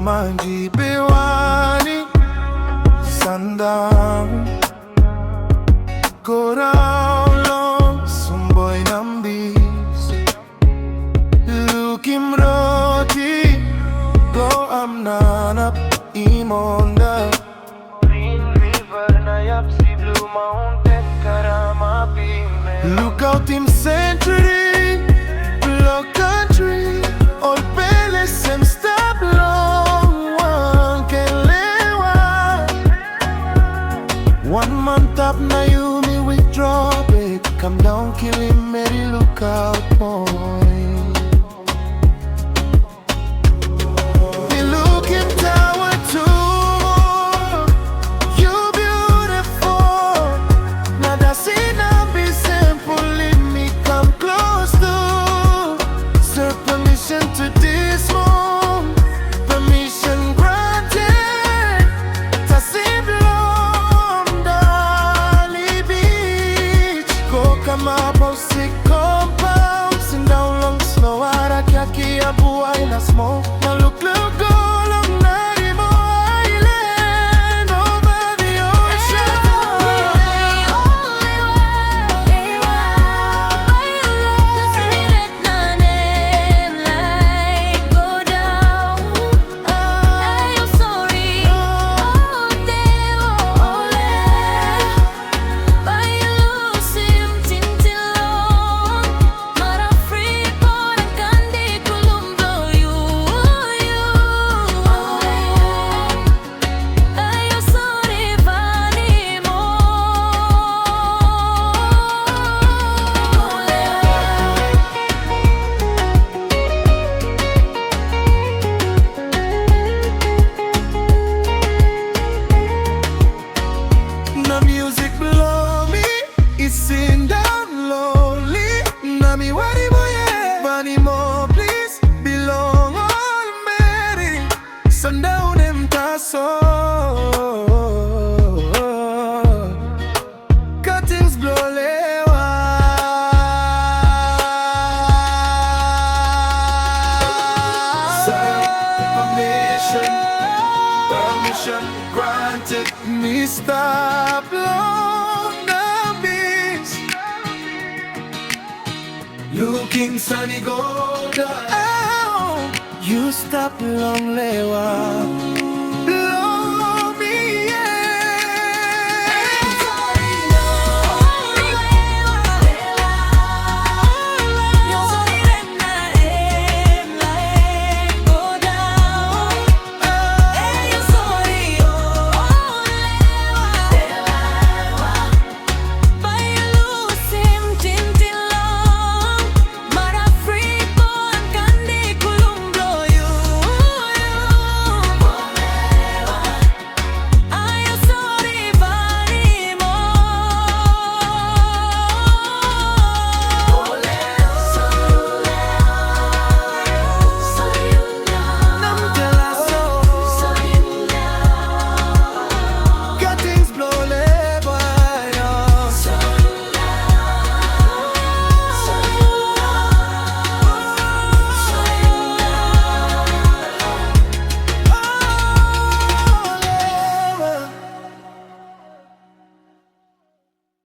Manjibiwani Sandaun Go down low Sumboy Nambis Lukim Roti Go Amnanap Imonda Green River Nayap Si Blue Mountain Karama Pime Look out in Century Block Country All Palace and Stop Long One can lewa One month up na you me withdraw babe Come down kill him Mary look out boy Me look him tower too You beautiful Now that's enough be simple Leave me come close to Sir permission to this room Permission granted Tasib Lom Dali Beach Go come up on sick compound Sit down long slow Ara kaki abuay na smoke Now look go long Narimo Island Over the ocean Na music blow me, it's sing down lonely. Na mi Vanimo Vanimo please belong all Mary. Sandaun taso. Cuttings blow lewa. Permission granted. Me stop long Nambis Looking sunny go down You stop long lewa